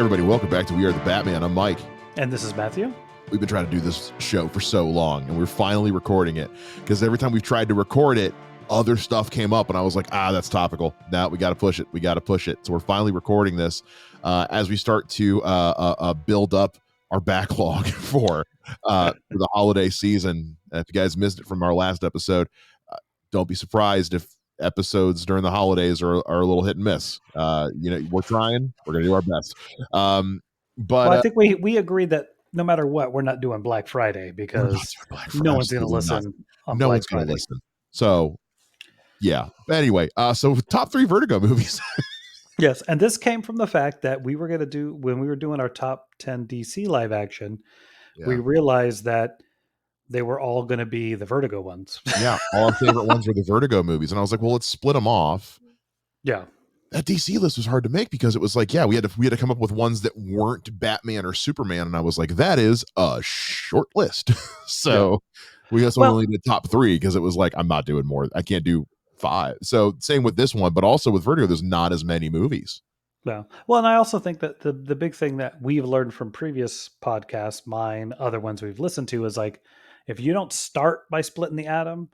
everybody, welcome back to We Are the Batman. I'm Mike. And this is Matthew. We've been trying to do this show for so long, and we're finally recording it, because every time we've tried to record it, other stuff came up, and I was like, that's topical. Now we got to push it. We got to push it. So we're finally recording this as we start to build up our backlog for the holiday season. If you guys missed it from our last episode, don't be surprised if episodes during the holidays are a little hit and miss. We're trying. We're going to do our best. But I think we agreed that no matter what, we're not doing Black Friday because no one's going to listen. No one's going to listen. So, yeah. Anyway, so top 3 Vertigo movies. Yes, and this came from the fact that we were going to do, when we were doing our top 10 DC live action, we realized that they were all going to be the Vertigo ones. Yeah, all our favorite ones were the Vertigo movies. And I was like, well, let's split them off. Yeah. That DC list was hard to make because it was like, we had to come up with ones that weren't Batman or Superman. And I was like, that is a short list. So we also only did top 3 because it was like, I'm not doing more. I can't do 5. So same with this one, but also with Vertigo, there's not as many movies. No. Well, and I also think that the big thing that we've learned from previous podcasts, mine, other ones we've listened to, is like, if you don't start by splitting the atom,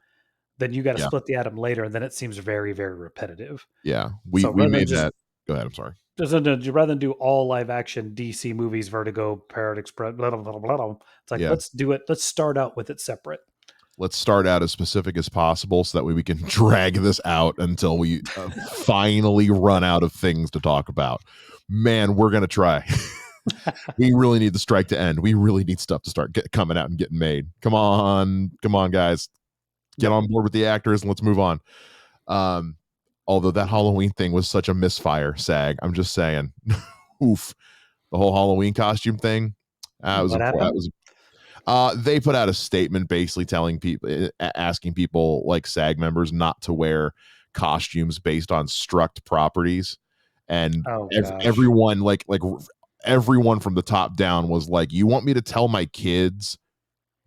then you got to split the atom later, and then it seems very, very repetitive. Yeah, we made that. Go ahead. I'm sorry. Rather than do all live action DC movies, Vertigo, Parrot Express, blah, blah, blah, blah, it's like, let's do it. Let's start out with it separate. Let's start out as specific as possible so that way we can drag this out until we finally run out of things to talk about. Man, we're going to try. We really need the strike to end. We really need stuff to start coming out and getting made. Come on, guys. Get on board with the actors and let's move on. Although that Halloween thing was such a misfire, SAG. I'm just saying. Oof. The whole Halloween costume thing. They put out a statement basically telling people, asking people like SAG members not to wear costumes based on struck properties. And everyone like everyone from the top down was like, you want me to tell my kids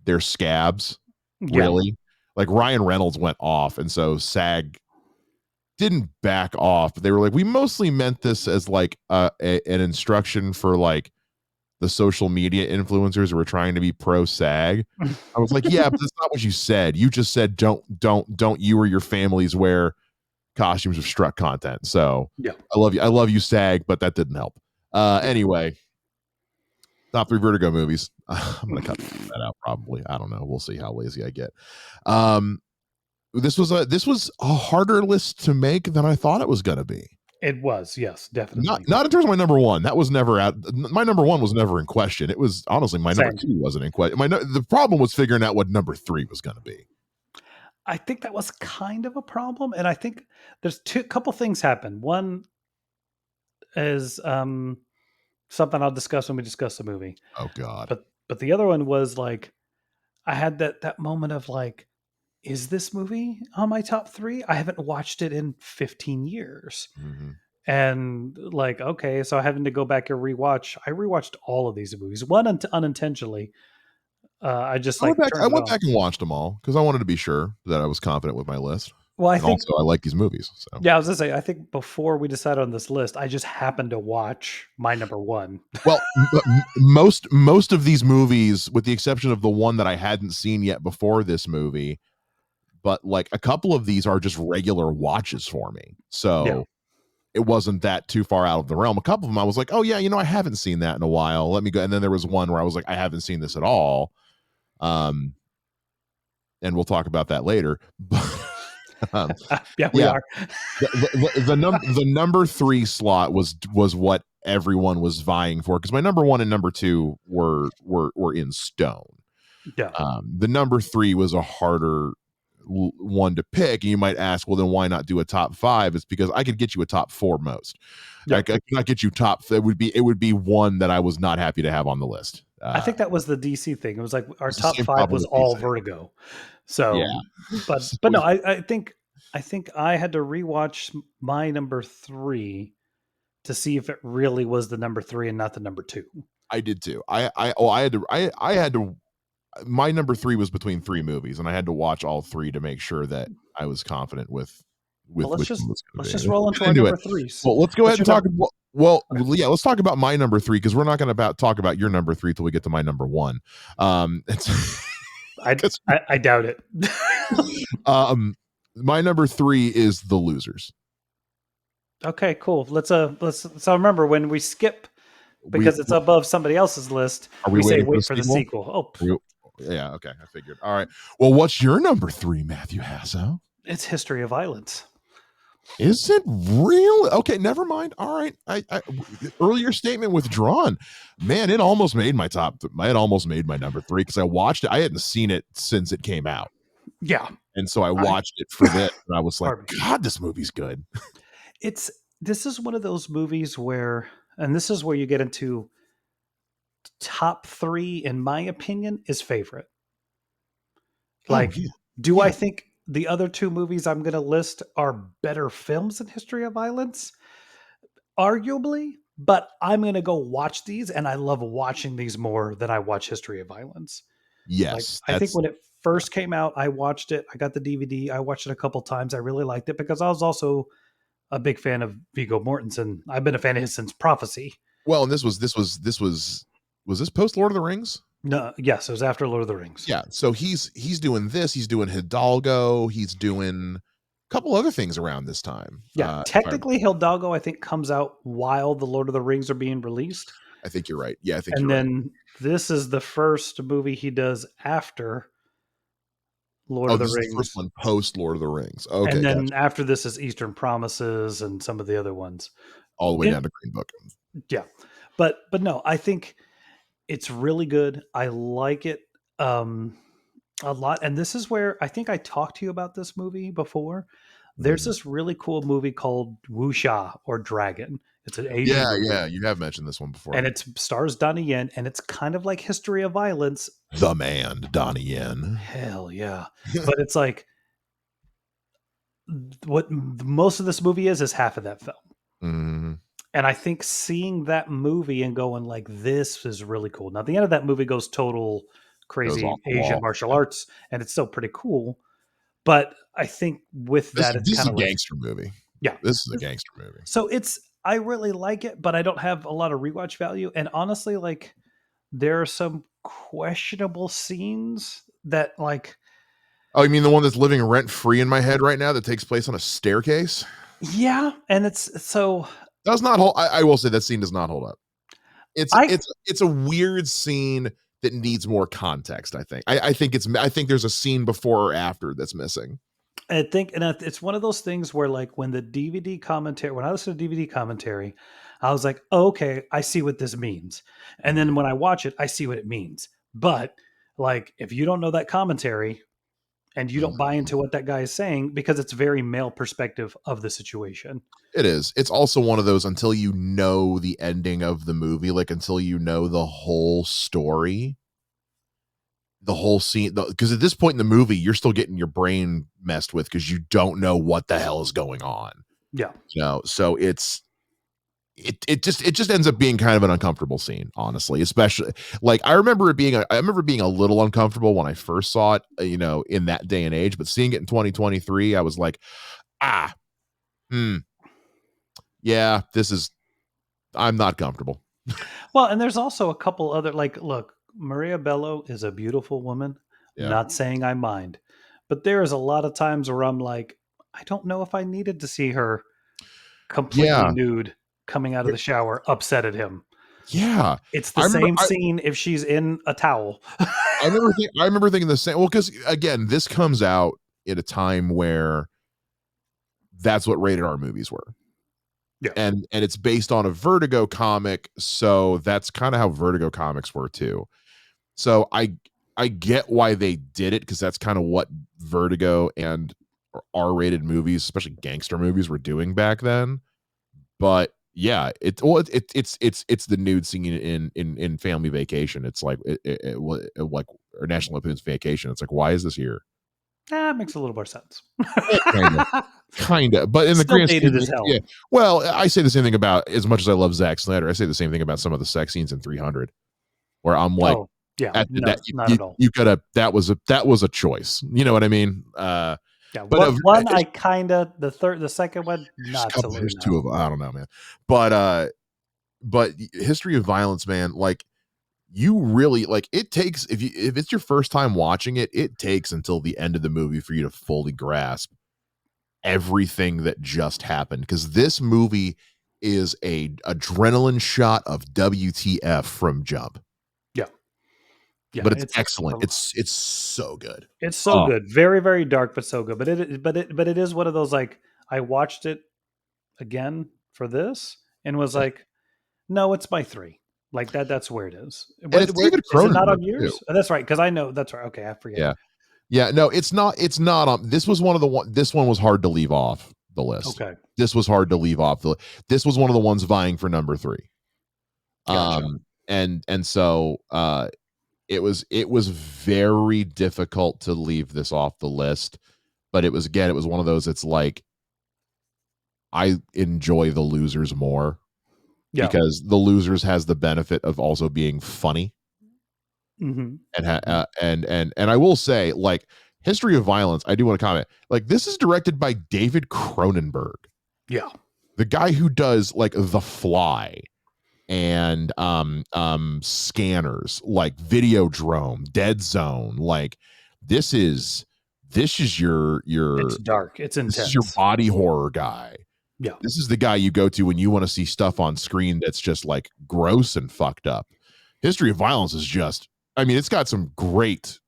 they're scabs? Really? Like Ryan Reynolds went off, and so SAG didn't back off, but they were like, we mostly meant this as like an instruction for like the social media influencers who were trying to be pro SAG. I was like, yeah, but that's not what you said. You just said don't you or your families wear costumes of struck content. So I love you SAG, but that didn't help. Anyway, top 3 Vertigo movies. I'm gonna cut that out probably. I don't know. We'll see how lazy I get. This was a harder list to make than I thought it was gonna be. It was, yes, definitely. Not in terms of my number 1. That was never out. My number 1 was never in question. It was honestly my number 2 wasn't in question. The problem was figuring out what number 3 was going to be. I think that was kind of a problem, and I think there's couple things happen. One is something I'll discuss when we discuss the movie. Oh God! But the other one was like, I had that moment of like, is this movie on my top 3? I haven't watched it in 15 years. Mm-hmm. And like, okay, so having to go back and rewatch. I rewatched all of these movies, one unintentionally. I went back and watched them all because I wanted to be sure that I was confident with my list. Well, I think also I like these movies. So. Yeah, I was gonna say, I think before we decided on this list, I just happened to watch my number 1. Well, most of these movies, with the exception of the one that I hadn't seen yet before this movie, but like a couple of these are just regular watches for me. So it wasn't that too far out of the realm. A couple of them I was like, oh yeah, I haven't seen that in a while. Let me go. And then there was one where I was like, I haven't seen this at all. And we'll talk about that later. We are. The number 3 slot was what everyone was vying for, because my number 1 and number 2 were in stone. Yeah. The number 3 was a harder one to pick, and you might ask, well, then why not do a top 5? It's because I could get you a top 4 most. I could not get you top. It would be one that I was not happy to have on the list. I think that was the DC thing. It was like our top 5 was all Vertigo. So, but no, I think I had to rewatch my number 3 to see if it really was the number 3 and not the number 2. I did too. I had to. My number 3 was between 3 movies, and I had to watch all 3 to make sure that I was confident with. Let's just roll into our number 3s. Well, let's go ahead and talk. Well, Okay. yeah, let's talk about my number three because we're not going to talk about your number three till we get to my number one. It's I, because I doubt it. my number three is The Losers. Okay, cool. Let's so remember when we skip We because it's above somebody else's list, are we we say waiting for the wait for the sequel? sequel. Oh, We, yeah, okay, I figured. All right. Well, what's your number three, Matthew Hasso? it's History of Violence. Is it real? Okay, never mind. All right. Earlier statement withdrawn. Man, it almost made my top. It almost made my number three because I watched it. I hadn't seen it since it came out, Yeah. and so I I watched it for this, and I was like, pardon me. God, this movie's good. It's this is one of those movies where and this is where you get into top 3 in my opinion is favorite. Oh Like, yeah, do I yeah, think the other 2 movies I'm gonna list are better films than History of Violence? Arguably, but I'm gonna go watch these, and I love watching these more than I watch History of Violence. Like, yes. I think That's when it yeah. first came out, I watched it. I got the DVD. I watched it a couple times. I really liked it because I was also a big fan of Viggo Mortensen. I've been a fan of his since Prophecy. Well, and this was this post Lord of the Rings? No, yes, it was after Lord of the Rings. Yeah. So he's doing this. He's doing Hidalgo. He's doing a couple other things around this time. Yeah, If I technically, Hidalgo I think comes out while the Lord of the Rings are being released, I think you're right. Yeah, I think and you're right. then this is the first movie he does after Lord Oh, of the this is the first Rings, one post Lord of the Rings. and Okay, gotcha. then after this is Eastern Promises and some of the other ones. All the way It, down to Green Book. yeah, but no, I think it's really good. I like it a lot, and this is where I think I talked to you about this movie before. There's Mhm. this really cool movie called Wuxia or Dragon. It's an Asian Yeah, movie yeah, you have mentioned this one before. and it stars Donnie Yen, and it's kind of like History of Violence. The man, Donnie Yen. Hell yeah! But it's like what most of this movie is half of that film. Mhm. And I think seeing that movie and going like this is really cool. Now the end of that movie goes total Goes off crazy the Asian wall. martial Yeah. arts, and it's still pretty cool. But I think with This that, it's this is kind a of like gangster movie. yeah. This is a gangster movie. So it's I really like it, but I don't have a lot of rewatch value. And honestly, like there are some questionable scenes that like Oh, you mean the one that's living rent free in my head right now that takes place on a staircase? yeah, and it's so Does not hold. I will say that scene does not hold up. It's I it's it's a weird scene that needs more context. I think there's a scene before or after that's missing. I think, and it's one of those things where, like, when the DVD commentary, when I listen to DVD commentary, I was like, oh, okay, I see what this means. And Mhm. then when I watch it, I see what it means. But, like, if you don't know that commentary and you don't buy into Mhm. what that guy is saying, because it's very male perspective of the situation. It is. It's also one of those until you know the ending of the movie, like until you know the whole story, the whole scene. Because at this point in the movie, you're still getting your brain messed with because you don't know what the hell is going on. Yeah. So it just ends up being kind of an uncomfortable scene, honestly. Especially like I remember being a little uncomfortable when I first saw it, in that day and age. But seeing it in 2023, I was like, ah, hmm, yeah, I'm not comfortable. Well, and there's also a couple other, like, look, Maria Bello is a beautiful woman. Yeah. Not saying I mind, but there is a lot of times where I'm like, I don't know if I needed to see her completely Yeah. nude coming out of the shower, upset at him. Yeah. It's the I remember same scene if she's in a towel. I remember thinking the same. Well, because again, this comes out at a time where that's what rated R movies were. Yeah. And it's based on a Vertigo comic, so that's kind of how Vertigo comics were too. So I get why they did it because that's kind of what Vertigo and R-rated movies, especially gangster movies, were doing back then. But yeah, it's the nude scene in Family Vacation. It's like like or National Lampoon's Vacation. It's like, why is this here? That makes a little more sense. Kind of, kind of. But in the Still grand scheme, dated as yeah. hell. Well, I say the same thing about as much as I love Zack Snyder. I say the same thing about some of the sex scenes in 300, where I'm like, Oh, yeah. at No, that not at all. you gotta that was a choice. You know what I mean? Yeah. But One I kind of, the second one, there's a not so couple, really there's two no. of them. I don't know, man. But but History of Violence, man, like you really like it takes if it's your first time watching it, it takes until the end of the movie for you to fully grasp everything that just happened, because this movie is a adrenaline shot of WTF from jump. Yeah. Yeah, But it's excellent. It's so good. it's so Oh, good. Very, very dark, but so good. But it is one of those, like, I watched it again for this and was yeah. like, no, it's my three. Like that's where it is. And it's Where David is it not Cronenberg on too. yours? Oh, that's right, because I know that's right. Okay, I forget. Yeah. Yeah, no, it's not on this was one of the one this one was hard to leave off the list. Okay, This was hard to leave off the this was one of the ones vying for number 3. gotcha. And so it was very difficult to leave this off the list, but it was again, it was one of those, it's like I enjoy The Losers more Yeah. because The Losers has the benefit of also being funny. Hmm. And Hmm. and I will say, like, History of Violence, I do want to comment, like, this is directed by David Cronenberg, Yeah. the guy who does like The Fly and Scanners, like Videodrome, Dead Zone. Like, this is It's your dark. It's this is your intense. body horror guy. Yeah. This is the guy you go to when you want to see stuff on screen that's just like gross and fucked up. History of Violence is just, I mean, it's got some great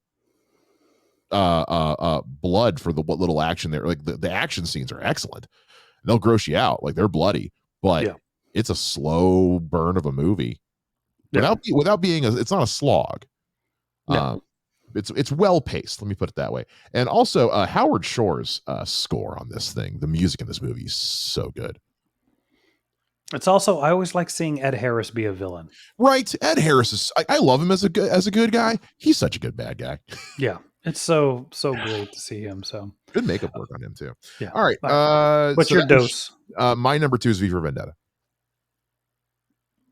blood for the what little action there. Like the action scenes are excellent. They'll gross you out, like they're bloody, but Yeah. it's a slow burn of a movie Yeah. without being it's not a slog. No. Um, it's well paced. Let me put it that way. And also, Howard Shore's score on this thing, the music in this movie is so good. It's also, I always like seeing Ed Harris be a villain. Right, Ed Harris is. I love him as a good guy. He's such a good bad guy. Yeah. It's so great to see him. So Good makeup work on him too. yeah. All right. All right. What's So your that was dose? my number 2 is V for Vendetta.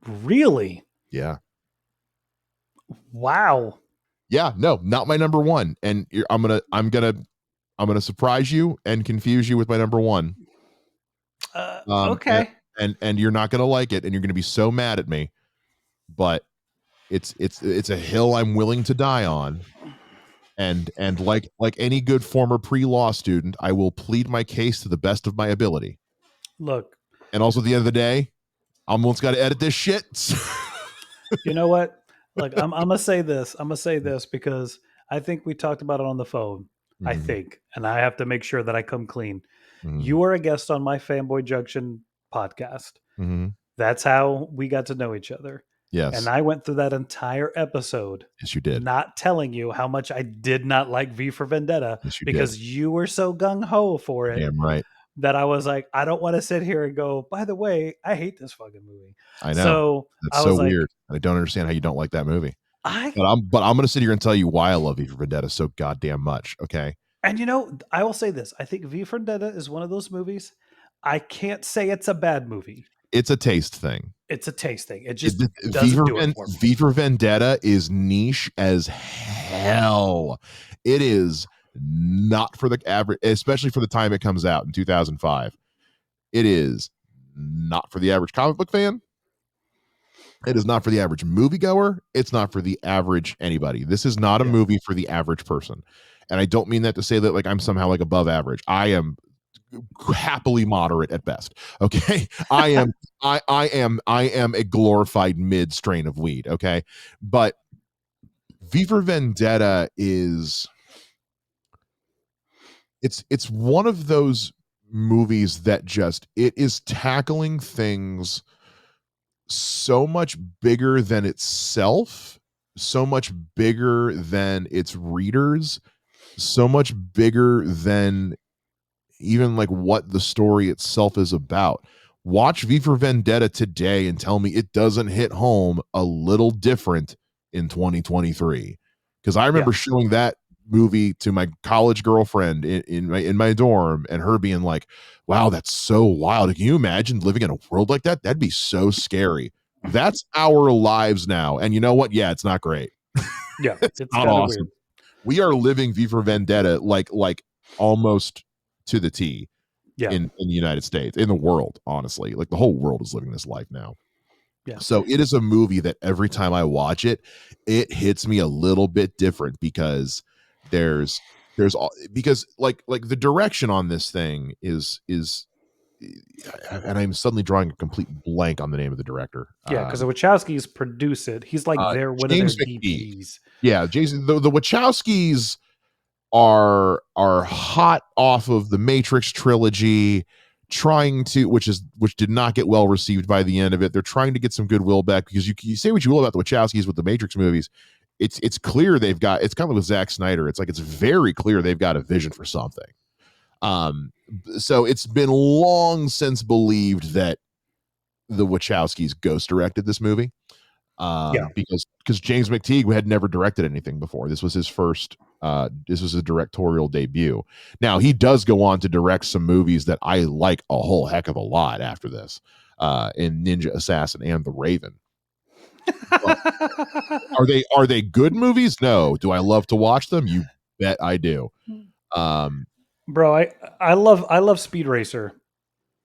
Really? Yeah. Wow. Yeah. No, not my number 1. And I'm gonna surprise you and confuse you with my number 1. Um, and Okay. and you're not gonna like it, and you're gonna be so mad at me. But it's a hill I'm willing to die on. And like any good former pre-law student, I will plead my case to the best of my ability. Look, And also, at the end of the day, I'm almost got to edit this shit. you know what? Look, I'm gonna say this. I'm gonna say this because I think we talked about it on the phone. I Mhm, think, and I have to make sure that I come clean. mhm, You were a guest on my Fanboy Junction podcast. mhm. That's how we got to know each other. And Yes, I went through that entire episode yes, you did. not telling you how much I did not like V for Vendetta Yes, you did. because you were so gung ho for You're it damn right. that I was like, I don't want to sit here and go, by the way, I hate this fucking movie. I know. So That's I so was like, weird. I don't understand how you don't like that movie. I, But I'm gonna sit here and tell you why I love V for Vendetta so goddamn much. Okay, and you know, I will say this. I think V for Vendetta is one of those movies. I can't say it's a bad movie. it's a taste thing. It's a taste thing. It It, just doesn't do it for me. V for Vendetta is niche as hell. It is not for the average, especially for the time it comes out in 2005. It is not for the average comic book fan. It is not for the average moviegoer. It's not for the average anybody. This is not a Yeah. movie for the average person. And I don't mean that to say that like I'm somehow like above average. I am happily moderate at best. Okay. I am a glorified mid strain of weed. Okay. But V for Vendetta is it's one of those movies that just it is tackling things so much bigger than itself, so much bigger than its readers, so much bigger than even like what the story itself is about. Watch V for Vendetta today and tell me it doesn't hit home a little different in 2023. Because I Yeah. remember showing that movie to my college girlfriend in my dorm, and her being like, "Wow, that's so wild. Can you imagine living in a world like that? That'd be so scary." That's our lives now. And you know what? Yeah, it's not great. Yeah. It's It's not kind of weird. awesome. We are living V for Vendetta like almost to the T Yeah. in the United States, in the world, honestly. Like the whole world is living this life now. Yeah. So it is a movie that every time I watch it, it hits me a little bit different because there's because like the direction on this thing is and I'm suddenly drawing a complete blank on the name of the director. Yeah, because the Wachowskis produce it. He's like one of their James McTeague. DPs. Yeah, Jason. The Wachowskis are hot off of the Matrix trilogy, trying to which did not get well received by the end of it. They're trying to get some goodwill back because you say what you will about the Wachowskis with the Matrix movies. It's clear they've got, it's kind of with Zack Snyder. It's like it's very clear they've got a vision for something. So it's been long since believed that the Wachowskis ghost directed this movie. Yeah. Because James McTeague had never directed anything before. This was his first this was a directorial debut. Now he does go on to direct some movies that I like a whole heck of a lot after this, in Ninja Assassin and The Raven. But are they good movies? No. Do I love to watch them? You bet I do. Bro, I love Speed Racer.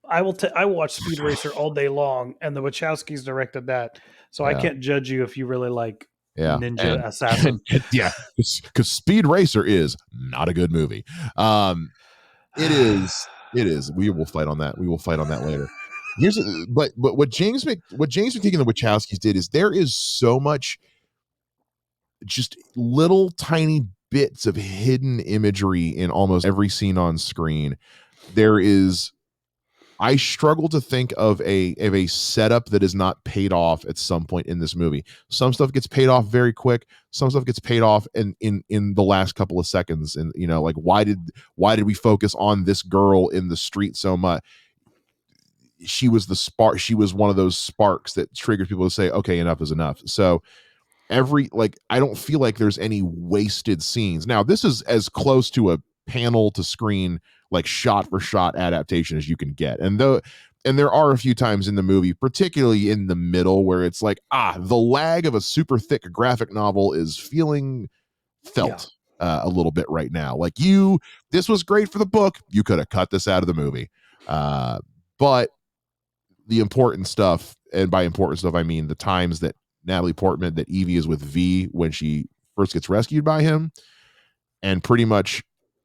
I will watch Speed Racer all day long, and the Wachowskis directed that, so I Yeah. can't judge you if you really like Yeah, Ninja Assassin. yeah, because Speed Racer is not a good movie. It is. We will fight on that. We will fight on that later. But what what James McTeague and the Wachowskis did is there is so much just little tiny bits of hidden imagery in almost every scene on screen. There is, I struggle to think of a setup that is not paid off at some point in this movie. Some stuff gets paid off very quick. Some stuff gets paid off in the last couple of seconds. And like why did we focus on this girl in the street so much? She was the spark. She was one of those sparks that triggers people to say, okay, enough is enough. So I don't feel like there's any wasted scenes. Now this is as close to a panel to screen, like shot for shot adaptation as you can get. And there are a few times in the movie, particularly in the middle, where it's like, the lag of a super thick graphic novel is felt a little bit right now. Like this was great for the book. You could have cut this out of the movie. But the important stuff, and by important stuff, I mean the times that Natalie Portman, that Evie is with V when she first gets rescued by him, and pretty much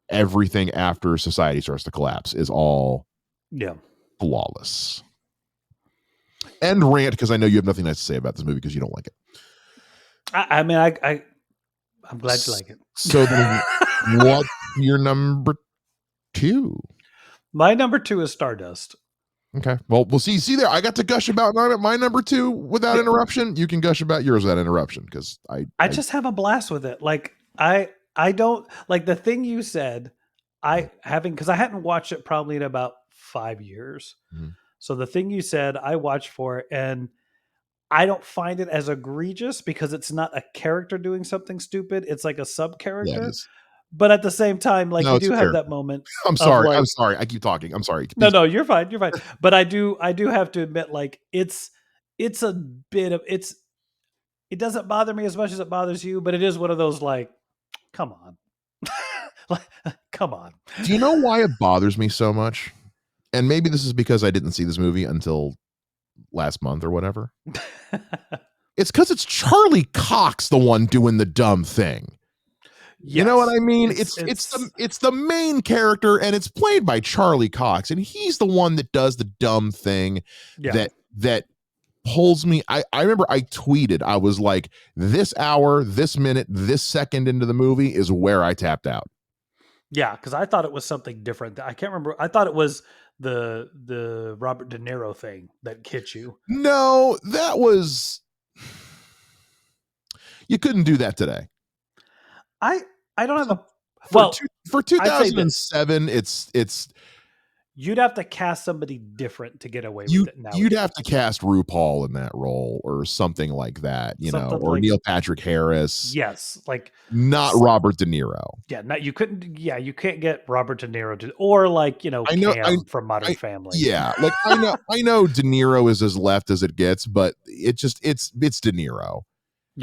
everything after society starts to collapse is all flawless. And rant, because I know you have nothing nice to say about this movie because you don't like it. I'm glad you like it. So then what's your number 2? My number 2 is Stardust. Okay. Well, we'll see there. I got to gush about my number 2 without interruption. You can gush about yours without interruption because I just have a blast with it. Like I don't like the thing you said. Because I hadn't watched it probably in about 5 years. Mm-hmm. So the thing you said, I watched for it, and I don't find it as egregious because it's not a character doing something stupid. It's like a sub character. Yeah, but at the same time, like you do have that moment. I'm sorry. Like, I'm sorry. I keep talking. I'm sorry. No, you're fine. You're fine. But I do have to admit, like it's a bit of it doesn't bother me as much as it bothers you, but it is one of those like, come on. Like, come on. Do you know why it bothers me so much? And maybe this is because I didn't see this movie until last month or whatever. It's because it's Charlie Cox, the one doing the dumb thing. Yes. You know what I mean? It's the main character, and it's played by Charlie Cox, and he's the one that does the dumb thing that pulls me. I remember I tweeted, I was like, this hour, this minute, this second into the movie is where I tapped out. Yeah, because I thought it was something different. I can't remember. I thought it was the Robert De Niro thing that hit you. No, that was, you couldn't do that today. I don't have for 2007. It's you'd have to cast somebody different to get away with it now. You'd have to cast RuPaul in that role or something like that, or Neil Patrick Harris. Yes, like not Robert De Niro. Yeah, you couldn't. Yeah, you can't get Robert De Niro to, or like Cam from Modern Family. Yeah, like I know De Niro is as left as it gets, but it's De Niro,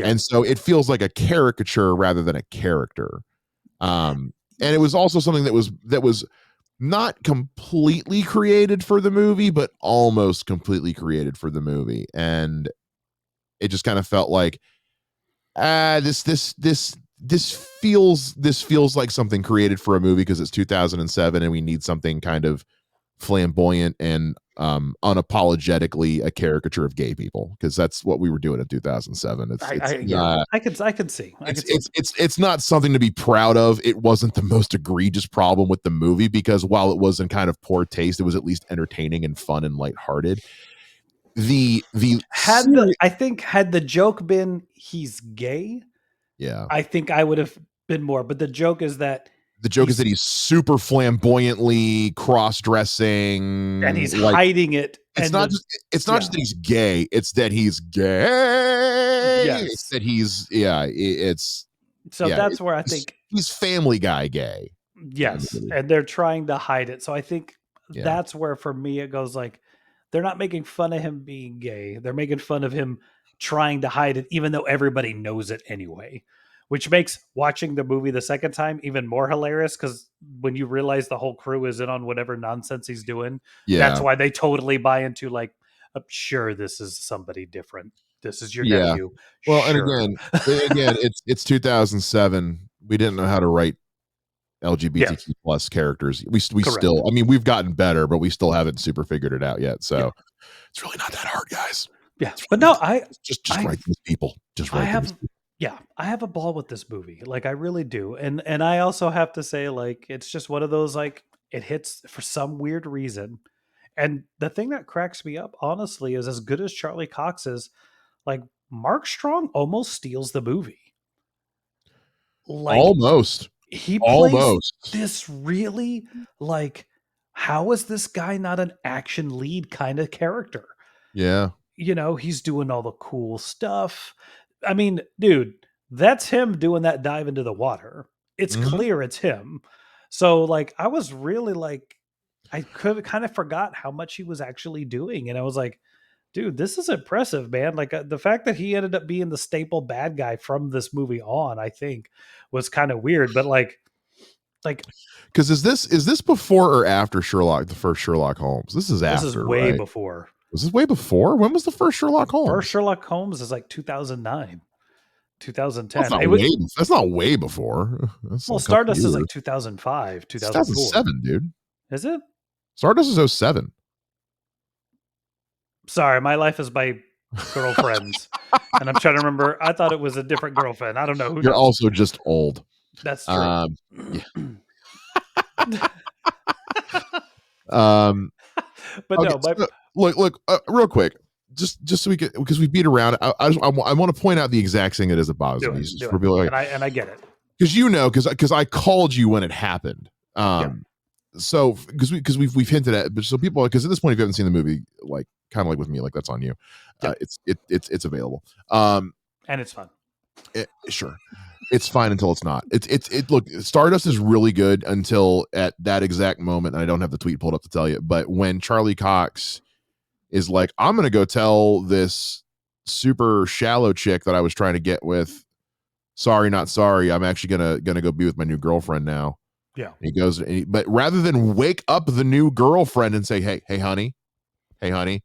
and so it feels like a caricature rather than a character. And it was also something that was not completely created for the movie, but almost completely created for the movie. And It just kind of felt like, this feels like something created for a movie because it's 2007 and we need something kind of flamboyant and unapologetically a caricature of gay people, because that's what we were doing in 2007. I could see. It's not something to be proud of. It wasn't the most egregious problem with the movie, because while it was in kind of poor taste, it was at least entertaining and fun and lighthearted. I think had the joke been he's gay, yeah, I think I would have been more. But the joke is that he's super flamboyantly cross-dressing, and he's like, hiding it. it's not just that he's gay, it's that he's gay. Yes. It's that he's that's where I think he's Family Guy gay. Yes, and they're trying to hide it. So I think that's where, for me, it goes like, they're not making fun of him being gay. They're making fun of him trying to hide it, even though everybody knows it anyway, which makes watching the movie the second time even more hilarious, because when you realize the whole crew is in on whatever nonsense he's doing, that's why they totally buy into, like, sure, this is somebody different. This is your nephew. Well, sure. and again, it's 2007. We didn't know how to write LGBTQ plus characters. We still, I mean, we've gotten better, but we still haven't super figured it out yet. So it's really not that hard, guys. Yeah, but no, just write these people. Just write these people. Yeah, I have a ball with this movie. Like, I really do. And I also have to say, like, it's just one of those, like, it hits for some weird reason. And the thing that cracks me up, honestly, is as good as Charlie Cox is, like, Mark Strong almost steals the movie. Like, he plays this really, like, how is this guy not an action lead kind of character? Yeah. You know, he's doing all the cool stuff. I mean, dude, that's him doing that dive into the water. It's clear it's him. So, like, I was really like, I could kind of forgot how much he was actually doing. And I was like, dude, this is impressive, man. Like, the fact that he ended up being the staple bad guy from this movie on, I think, was kind of weird. But like, because is this before or after Sherlock, the first Sherlock Holmes? This is after. This is way right? before. Was this way before? When was the first Sherlock Holmes? First Sherlock Holmes is like 2009, 2010. That's not way before. Well, Stardust is like 2005, 2004. 2007, dude. Is it? Stardust is 07. Sorry, my life is by girlfriends. And I'm trying to remember. I thought it was a different girlfriend. I don't know. You're also just old. That's true. But okay, no, look, real quick, just so we can, because we beat around. I want to point out the exact thing that is a bothers me. And I get it, because I called you when it happened. So because we've hinted at, but so people, because at this point, if you haven't seen the movie, like, kind of like with me, like, that's on you. It's available. And it's fun. Sure. It's fine until it's not. Look, Stardust is really good until at that exact moment, and I don't have the tweet pulled up to tell you, but when Charlie Cox is like, I'm gonna go tell this super shallow chick that I was trying to get with, sorry, not sorry, I'm actually gonna go be with my new girlfriend now. Yeah. And he goes, but rather than wake up the new girlfriend and say, hey honey, I'm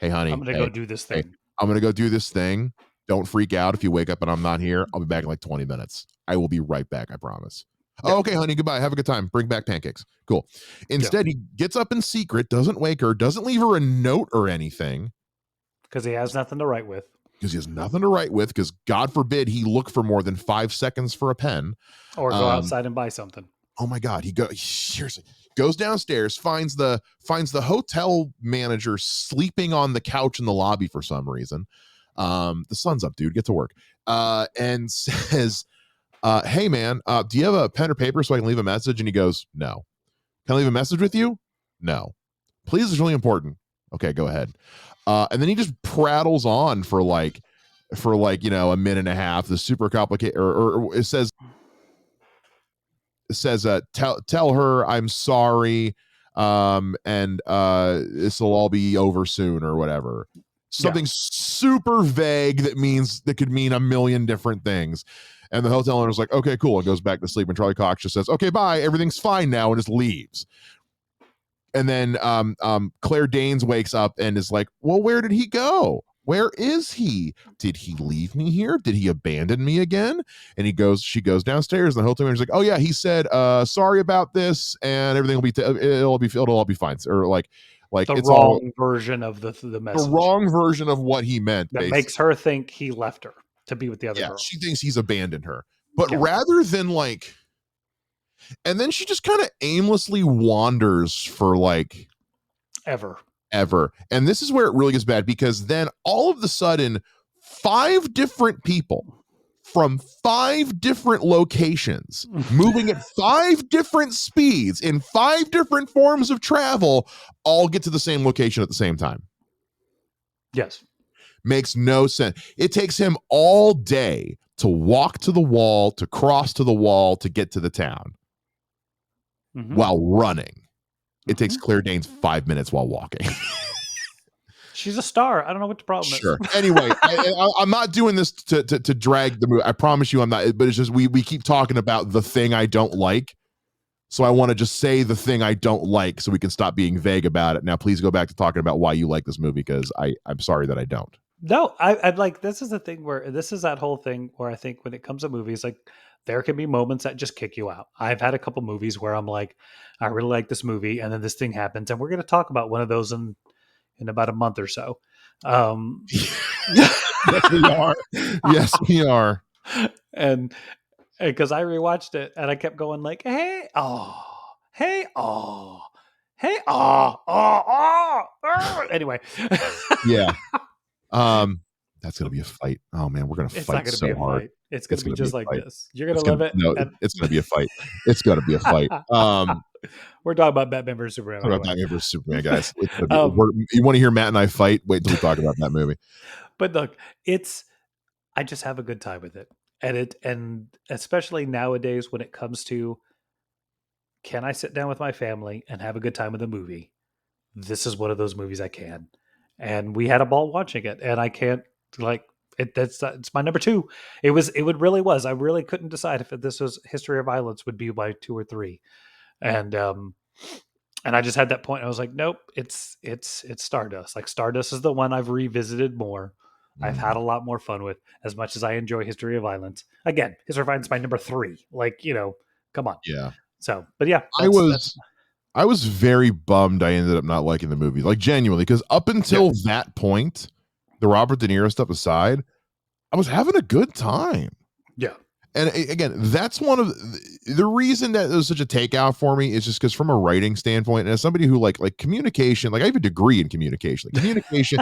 gonna go do this thing. I'm gonna go do this thing. Don't freak out if you wake up and I'm not here. I'll be back in like 20 minutes. I will be right back, I promise. Yeah. Oh, okay, honey, goodbye. Have a good time. Bring back pancakes. Cool. Instead, he gets up in secret, doesn't wake her, doesn't leave her a note or anything. Because he has nothing to write with. Because God forbid he look for more than 5 seconds for a pen. Or go outside and buy something. Oh my God. Goes downstairs, finds the hotel manager sleeping on the couch in the lobby for some reason. The sun's up, dude, get to work. And says, hey man, do you have a pen or paper so I can leave a message? And he goes, no. Can I leave a message with you? No. Please, it's really important. Okay, go ahead. And then he just prattles on for like a minute and a half. The super complicated, or it says tell her I'm sorry, and this will all be over soon or whatever. Something super vague that could mean a million different things. And the hotel owner's like, okay, cool, and goes back to sleep. And Charlie Cox just says, okay, bye, everything's fine now, and just leaves. And then Claire Danes wakes up and is like, well, where did he go? Where is he? Did he leave me here? Did he abandon me again? And she goes downstairs, and the hotel manager's like, oh yeah, he said, sorry about this, and everything will be, it'll all be fine. Or like the it's all wrong version of the the message wrong version of what he meant. that Basically, makes her think he left her to be with the other yeah, girl. she thinks he's abandoned her, but Yeah. rather than like, and then she just kind of aimlessly wanders for like Ever. And this is where it really gets bad, because then all of the sudden, 5 different people from 5 different locations, moving at 5 different speeds in 5 different forms of travel, all get to the same location at the same time. Yes. Makes no sense. It takes him all day to walk to the wall, to cross to the wall, to get to the town while running. It takes Claire Danes 5 minutes while walking. She's a star. I don't know what the problem Sure. is. Anyway, I'm not doing this to drag the movie. I promise you I'm not. But it's just we keep talking about the thing I don't like. So I want to just say the thing I don't like so we can stop being vague about it. Now, please go back to talking about why you like this movie, because I'm sorry that I don't. No, I'd like, this is the thing where this is that whole thing where I think when it comes to movies, like there can be moments that just kick you out. I've had a couple movies where I'm like, I really like this movie, and then this thing happens, and we're going to talk about one of those in about a month or so. Yes, we are. Yes, we are. And because I rewatched it and I kept going like, hey, oh, hey, oh, hey, oh. Anyway. Yeah. That's gonna be a fight. Oh man, we're gonna It's fight not going to be so a hard. fight. It's going to be just like this. You're going to Gonna live it. no, it's gonna be a fight. It's gonna be a fight. We're talking about Batman versus Superman. Talk about Batman versus Superman, guys. You want to hear Matt and I fight? Wait until we talk about that movie. But look, I just have a good time with it. And especially nowadays when it comes to, can I sit down with my family and have a good time with a movie? This is one of those movies I can. And we had a ball watching it, and I can't like it. It's my number 2. It really was. I really couldn't decide if this was History of Violence would be my 2 or 3. And I just had that point. I was like, nope, it's Stardust. Like Stardust is the one I've revisited more. I've had a lot more fun with, as much as I enjoy History of Violence. Again, History of Violence is my number 3. Like, come on. Yeah. So, but yeah, I was very bummed I ended up not liking the movie, like genuinely, because up until that point, the Robert De Niro stuff aside, I was having a good time. Yeah. And again, that's one of the reason that it was such a takeout for me is just because from a writing standpoint, and as somebody who like communication, like I have a degree in communication, like communication,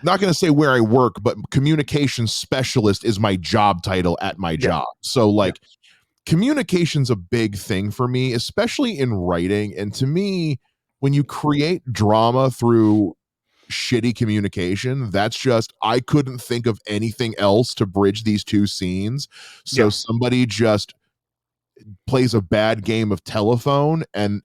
not going to say where I work, but communication specialist is my job title at my job. So like communication's a big thing for me, especially in writing. And to me, when you create drama through shitty communication, that's just, I couldn't think of anything else to bridge these 2 scenes. So somebody just plays a bad game of telephone and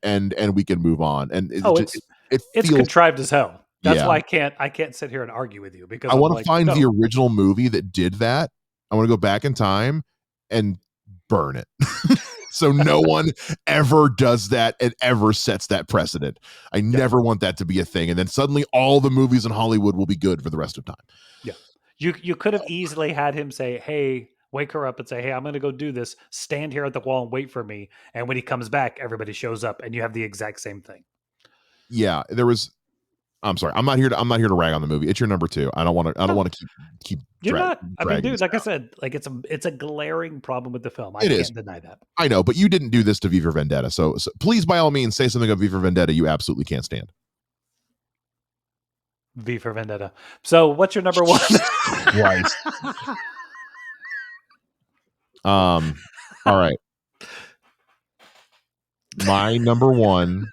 we can move on. And it's contrived as hell. That's why I can't sit here and argue with you, because I want to find the original movie that did that. I want to go back in time and burn it. So no one ever does that and ever sets that precedent. I never want that to be a thing. And then suddenly all the movies in Hollywood will be good for the rest of time. Yeah. You could have easily had him say, hey, wake her up and say, hey, I'm going to go do this. Stand here at the wall and wait for me. And when he comes back, everybody shows up and you have the exact same thing. Yeah, I'm sorry. I'm not here to rag on the movie. It's your number 2. I don't want to keep You're not. I mean, dude, like I said, like it's a glaring problem with the film. I can't deny that. I know, but you didn't do this to V for Vendetta. So please, by all means, say something of V for Vendetta you absolutely can't stand. V for Vendetta. So what's your number 1? Right. All right. My number 1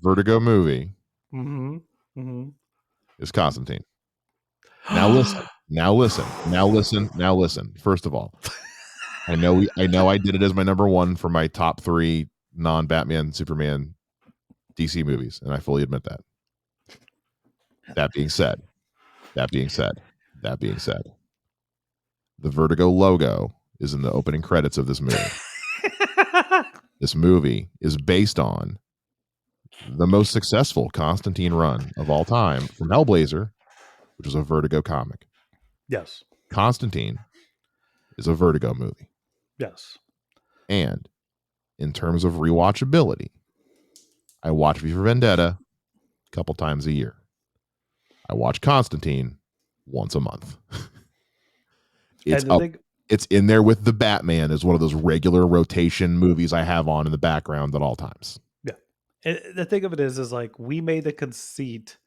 Vertigo movie is Constantine. Now listen. First of all, I know I did it as my number 1 for my top 3 non-Batman, Superman, DC movies, and I fully admit that. That being said, the Vertigo logo is in the opening credits of this movie. This movie is based on the most successful Constantine run of all time from Hellblazer, which was a Vertigo comic. Yes. Constantine is a Vertigo movie. Yes. And in terms of rewatchability, I watch V for Vendetta a couple times a year. I watch Constantine once a month. It's And up. It's in there with the Batman as one of those regular rotation movies I have on in the background at all times. Yeah. And the thing of it is like we made the conceit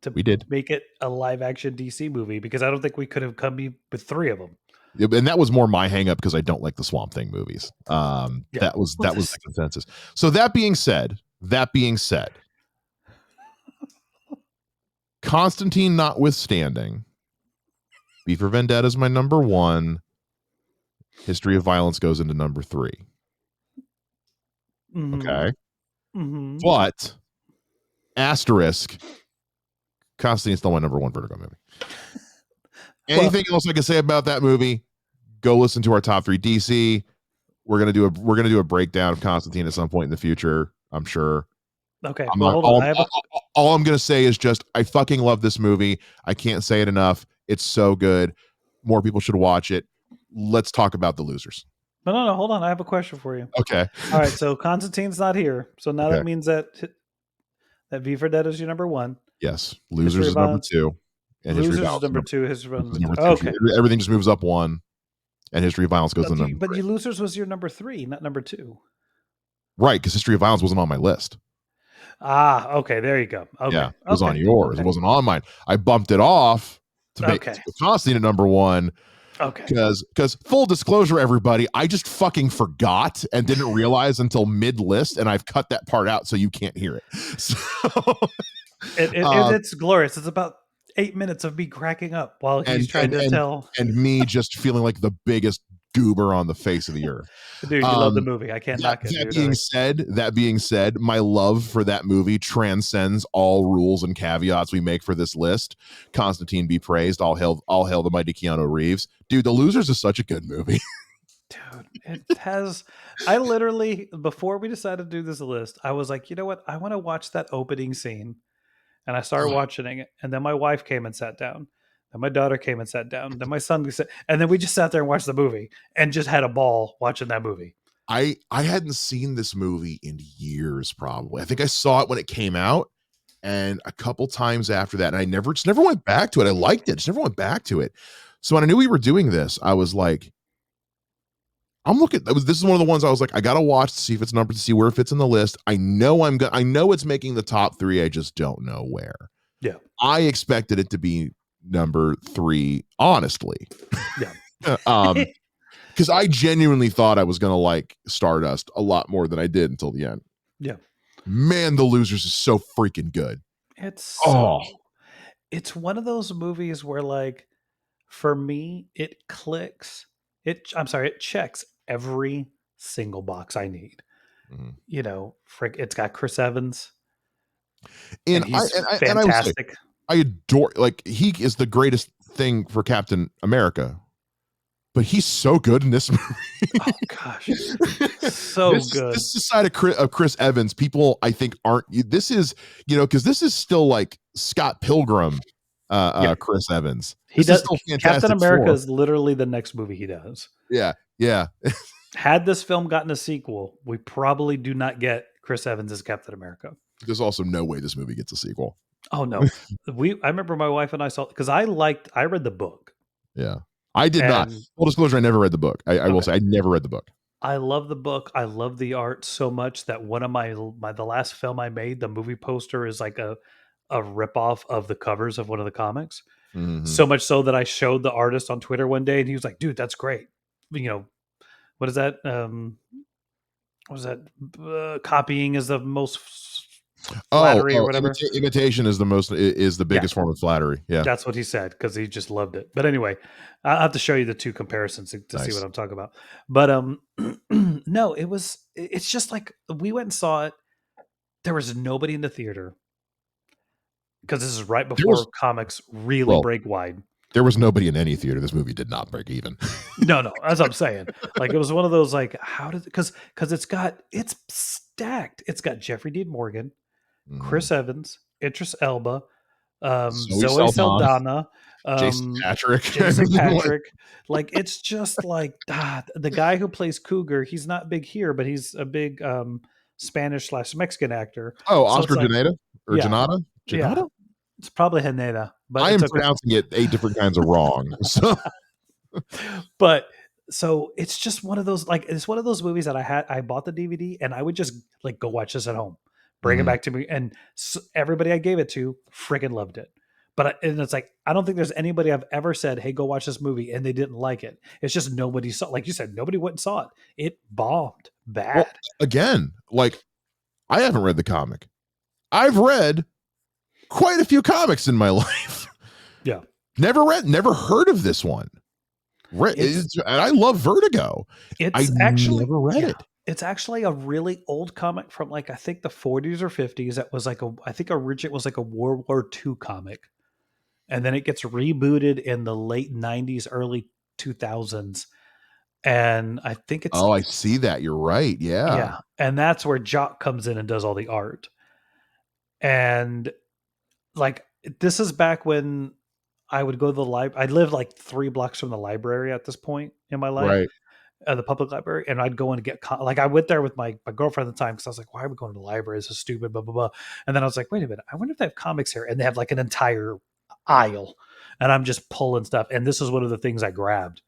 to We did. make it a live action DC movie because I don't think we could have come with 3 of them. And that was more my hang up because I don't like the Swamp Thing movies. That was the consensus. So that being said, Constantine notwithstanding, V for Vendetta is my number 1. History of Violence goes into number 3. Mm-hmm. Okay. Mm-hmm. But asterisk, Constantine's still my number 1 Vertigo movie. Anything else I can say about that movie? Go listen to our top 3 DC. We're gonna do a breakdown of Constantine at some point in the future, I'm sure. Okay. Hold on. All I'm gonna say is just I fucking love this movie. I can't say it enough. It's so good. More people should watch it. Let's talk about the losers. No. Hold on. I have a question for you. Okay. All right. So Constantine's not here. So now that means that V for Dead is your number 1. Yes. Losers is number 2. And Losers is number 2. History of Violence. Okay. Everything just moves up 1. And History of Violence goes to number 3. But you Losers was your number 3, not number 2. Right, because History of Violence wasn't on my list. Ah, okay. There you go. Okay. Yeah, it was on yours. It wasn't on mine. I bumped it off to make Constantine at number 1. Okay. Because full disclosure, everybody, I just fucking forgot and didn't realize until mid list, and I've cut that part out so you can't hear it. So it's glorious. It's about 8 minutes of me cracking up while he's trying to tell, and me just feeling like the biggest goober on the face of the earth. Dude, you love the movie. I can't knock it. That being said, my love for that movie transcends all rules and caveats we make for this list. Constantine be praised. All hail the mighty Keanu Reeves. Dude, The Losers is such a good movie. Dude, it has. I literally, before we decided to do this list, I was like, you know what? I want to watch that opening scene. And I started watching it. And then my wife came and sat down. Then my daughter came and sat down. Then my son sat, and then we just sat there and watched the movie and just had a ball watching that movie. I hadn't seen this movie in years, probably. I think I saw it when it came out and a couple times after that. And I just never went back to it. I liked it. Just never went back to it. So when I knew we were doing this, I was like, this is one of the ones I was like, I got to watch to see if it's numbered, to see where it fits in the list. I know it's making the top 3. I just don't know where. Yeah. I expected it to be number 3, honestly. Yeah. Because I genuinely thought I was going to like Stardust a lot more than I did until the end. Yeah. Man, The Losers is so freaking good. It's one of those movies where, like, for me, it clicks. It checks every single box I need. Mm-hmm. You know, it's got Chris Evans. And he's fantastic. I adore, like, he is the greatest thing for Captain America. But he's so good in this movie. Oh gosh, so good. This is side of Chris Evans. People, I think, aren't. This is, because this is still like Scott Pilgrim, Chris Evans. He does. Captain America is literally the next movie he does. Yeah. Had this film gotten a sequel, we probably do not get Chris Evans as Captain America. There's also no way this movie gets a sequel. Oh no, I remember my wife and I saw, because I read the book. Yeah. I did not. Full disclosure, I never read the book. I will say I never read the book. I love the book. I love the art so much that one of the last film I made, the movie poster is like a ripoff of the covers of one of the comics. Mm-hmm. So much so that I showed the artist on Twitter one day and he was like, dude, that's great. What is that? What is that? Copying is the most flattery or whatever. Imitation is the biggest form of flattery. Yeah, that's what he said because he just loved it. But anyway, I'll have to show you the 2 comparisons to see what I'm talking about. But no, it's just like we went and saw it. There was nobody in the theater because this is right before comics really break wide. There was nobody in any theater. This movie did not break even. No, that's what I'm saying. Like, it was one of those, like, how did, because it's stacked. It's got Jeffrey Dean Morgan. Mhm. Chris Evans, Idris Elba, Zoe Zoe Saldana, Saldana, Jason Patrick. I Jason mean, like, Patrick. Like it's just like the guy who plays Cougar. He's not big here, but he's a big Spanish slash Mexican actor. oh, So Oscar it's like, Janeda or yeah, Janata? yeah, Janata? it's probably Haneda, but I it's am okay. pronouncing it 8 different kinds of wrong. So But so it's just one of those like it's one of those movies that I bought the DVD and I would just like go watch this at home, bring it mhm. back to me, and everybody I gave it to freaking loved it. But and it's like I don't think there's anybody I've ever said, "Hey, go watch this movie," and they didn't like it. It's just nobody saw, like you said, nobody went and saw it. It bombed Well, bad. again, like, I haven't read the comic. I've read quite a few comics in my life. Yeah, Never heard of this one. it's And I love Vertigo. I it's actually never read yeah. it. It's actually a really old comic from like I think the 40s or 50s. That was like a I think originally it was like a World War II comic, and then it gets rebooted in the late 90s, early 2000s. And I think it's Oh, I see that. You're right. Yeah. yeah, and that's where Jock comes in and does all the art. And like this is back when I would go to the library. I lived like 3 blocks from the library at this point in my life, Right. the public library, and I'd go in and get like I went there with my girlfriend at the time because I was like, why are we going to the library? This is stupid, blah blah blah. And then I was like, wait a minute, I wonder if they have comics here, and they have like an entire aisle, and I'm just pulling stuff, and this is one of the things I grabbed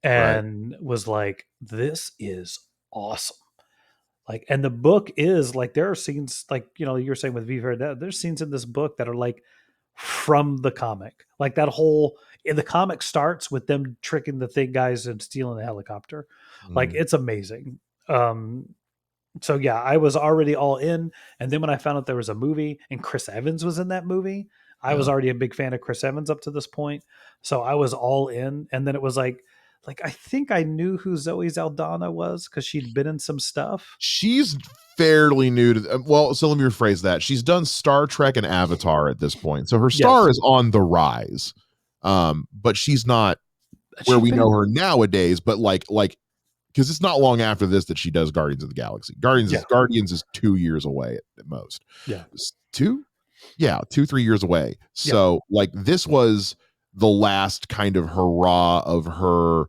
Right. and was like, this is awesome. Like, and the book is like there are scenes like you were saying with V for Vendetta, there's scenes in this book that are like from the comic. Like that whole in the comic starts with them tricking the thing guys and stealing the helicopter. Like Mhm. it's amazing. Um so yeah, I was already all in. And then when I found out there was a movie and Chris Evans was in that movie, I was Yeah. already a big fan of Chris Evans up to this point. So I was all in. And then it was like I think I knew who Zoe Saldana was because she'd been in some stuff. She's fairly new to well, so let me rephrase that. She's done Star Trek and Avatar at this point. So her star Yes. is on the rise. But she's not where She's we been know in her nowadays, but like because it's not long after this that she does Guardians of the Galaxy. yeah, Guardians is 2 years away at most. yeah, Two, yeah, 2-3 years away. yeah. So like this was the last kind of hurrah of her.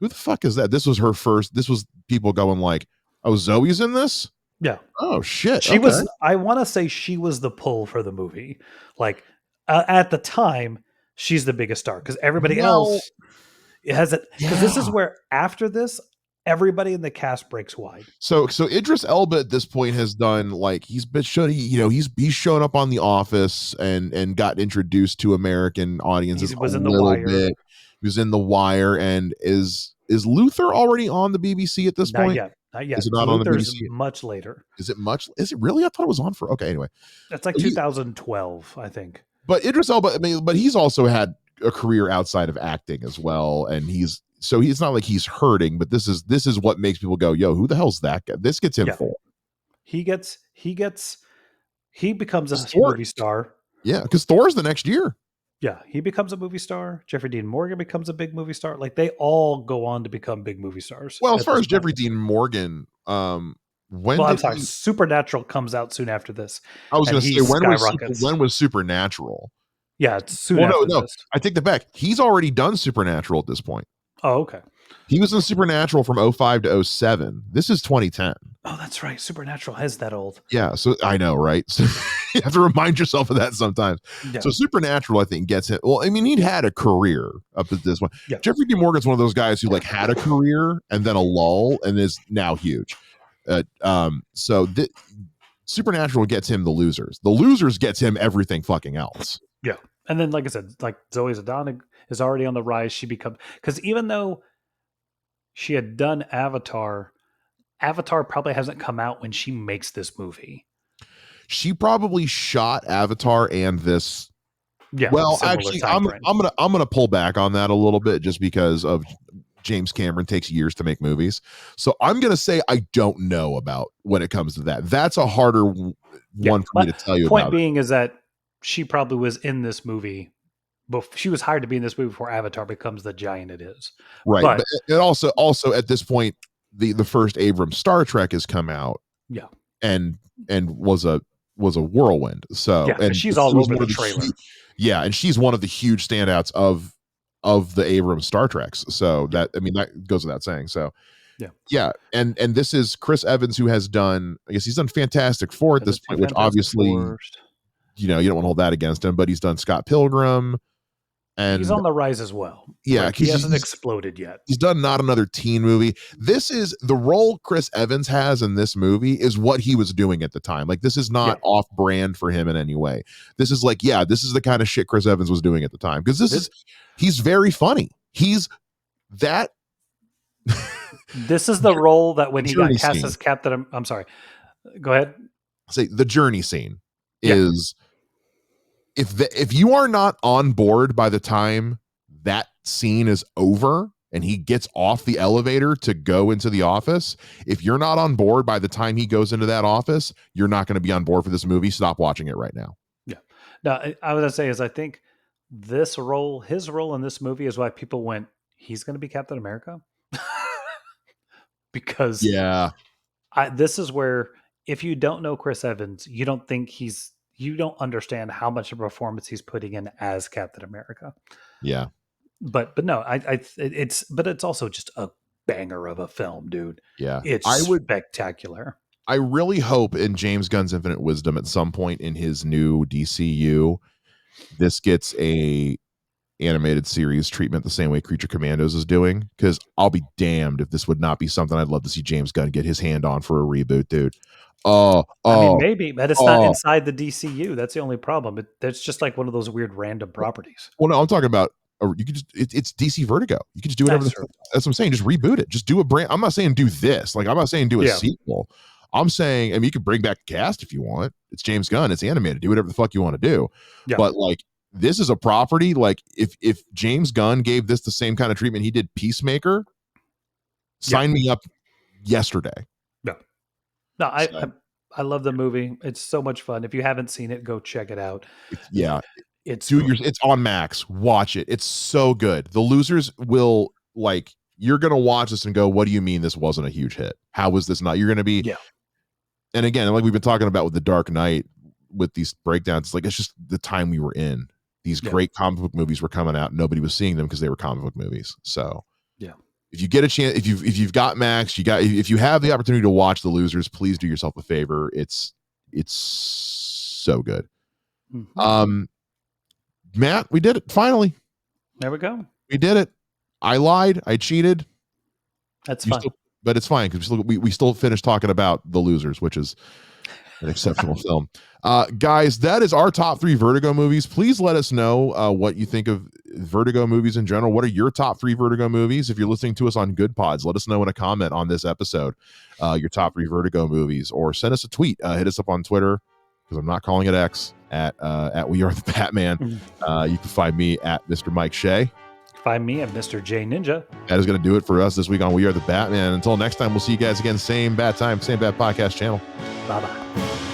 Who the fuck is that? This was her first. This was people going like, "Oh, Zoe's in this." Yeah. Oh shit. She Okay. was I wanna say she was the pull for the movie. Like, at the time, she's the biggest star because everybody Well, else it has it because this is yeah. where after this, everybody in the cast breaks wide. So Idris Elba at this point has done like he's been shown he's shown up on The Office and got introduced to American audiences He a was in The little Wire. bit. He was in The Wire and is Luther already on the BBC at this Not point? yet, not Is it yet. not on the Luther's BBC? much later. Is it much? Is it really? I thought it was on for okay. Anyway, That's like so he's 2012, I think. but Idris Elba. I mean, but he's also had a career outside of acting as well, and he's not like he's hurting. But this is what makes people go, "Yo, who the hell's that guy?" This gets him Yeah. full. He becomes a Thor, movie star. yeah, because Thor's the next year. Yeah, he becomes a movie star. Jeffrey Dean Morgan becomes a big movie star. Like they all go on to become big movie stars Well, as at far this as point. Jeffrey Dean Morgan, when Well, I'm did sorry, he? Supernatural comes out soon after this, I was and going to he say skyrockets. when was Supernatural? Yeah, it's soon Well, after no, this. I take that back. He's already done Supernatural at this point. Oh, okay. He was in Supernatural from 05 to 07. This is 2010. Oh, that's right. Supernatural is that old. Yeah, so I know, right? So you have to remind yourself of that sometimes. Yeah, So Supernatural, I think, gets him. Well, I mean, he'd had a career up at this one. yeah, Jeffrey D. Morgan's one of those guys who like had a career and then a lull and is now huge. So Supernatural gets him the losers. The losers gets him everything fucking else. yeah. And then, like I said, like Zoe Saldana is already on the rise. She becomes because even though she had done Avatar, Avatar probably hasn't come out when she makes this movie. She probably shot Avatar and this. Yeah, Well, similar actually, time frame. I'm gonna pull back on that a little bit just because of James Cameron takes years to make movies. So I'm gonna say I don't know about when it comes to that. That's a harder Yeah, one for me but to tell you point about. being is that she probably was in this movie. She was hired to be in this movie before Avatar becomes the giant it is. Right, But but it also at this point the first Abrams Star Trek has come out yeah, and was a was a whirlwind. So, yeah, and she's she all was over one the of the trailer. and she's one of the huge standouts of the Abrams Star Treks. So Yeah. that, I mean, that goes without saying. So Yeah. yeah, and this is Chris Evans, who has done, I guess he's done Fantastic Four at Ever this see point, which Fantastic obviously, Four? you don't want to hold that against him, but he's done Scott Pilgrim, He's and on the rise as well. yeah, Like, he because hasn't exploded yet. he's done Not Another Teen Movie. This is the role Chris Evans has in this movie is what he was doing at the time. Like, this is not Yeah. off brand for him in any way. This is like, yeah, this is the kind of shit Chris Evans was doing at the time, because he's very funny. He's that. This is the role that when he got Journey cast scene. as Captain, I'm sorry. Go ahead. Say the journey scene Yeah. is, if you are not on board by the time that scene is over and he gets off the elevator to go into the office, if you're not on board by the time he goes into that office, you're not going to be on board for this movie. Stop watching it right now. Yeah. Now, I was gonna say is I think his role in this movie is why people went, he's going to be Captain America, because Yeah. this is where, if you don't know Chris Evans, you don't understand how much of a performance he's putting in as Captain America. Yeah. But no, it's also just a banger of a film, dude. Yeah. It's spectacular. I really hope in James Gunn's infinite wisdom at some point in his new DCU, this gets a animated series treatment the same way Creature Commandos is doing, because I'll be damned if this would not be something I'd love to see James Gunn get his hand on for a reboot, dude. I mean, maybe, but it's not inside the DCU. That's the only problem. That's just like one of those weird random properties. Well, no, I'm talking about, you could just, it's DC Vertigo. You can just do whatever. That's what I'm saying. Just reboot it. Just do a brand. I'm not saying do this. Like, I'm not saying do a sequel. I'm saying, I mean, you could bring back the cast if you want. It's James Gunn. It's animated. Do whatever the fuck you want to do. Yeah. But like, this is a property. Like, if James Gunn gave this the same kind of treatment he did Peacemaker, sign me up yesterday. Yeah. No, I love the movie. It's so much fun. If you haven't seen it, go check it out. It's on Max. Watch it. It's so good. The losers will, like, you're gonna watch this and go, what do you mean this wasn't a huge hit? How was this not? You're gonna be, and again, like we've been talking about with The Dark Knight, with these breakdowns, like, it's just the time we were in. These great comic book movies were coming out. Nobody was seeing them because they were comic book movies. So if you get a chance, if you've got Max, if you have the opportunity to watch The Losers, please do yourself a favor. It's so good. Mm-hmm. Matt, we did it finally. There we go. We did it. I lied. I cheated. That's fine. But it's fine because we still finished talking about The Losers, which is an exceptional film. Guys, that is our top 3 Vertigo movies. Please let us know what you think of Vertigo movies in general. What are your top 3 Vertigo movies? If you're listening to us on Good Pods, let us know in a comment on this episode your top 3 Vertigo movies, or send us a tweet. Hit us up on Twitter, because I'm not calling it X, at We Are the Batman. You can find me at Mr. Mike Shea. Find me at Mr. J Ninja. That is going to do it for us this week on We Are the Batman. Until next time, we'll see you guys again, same bat time, same bat podcast channel. Bye-bye.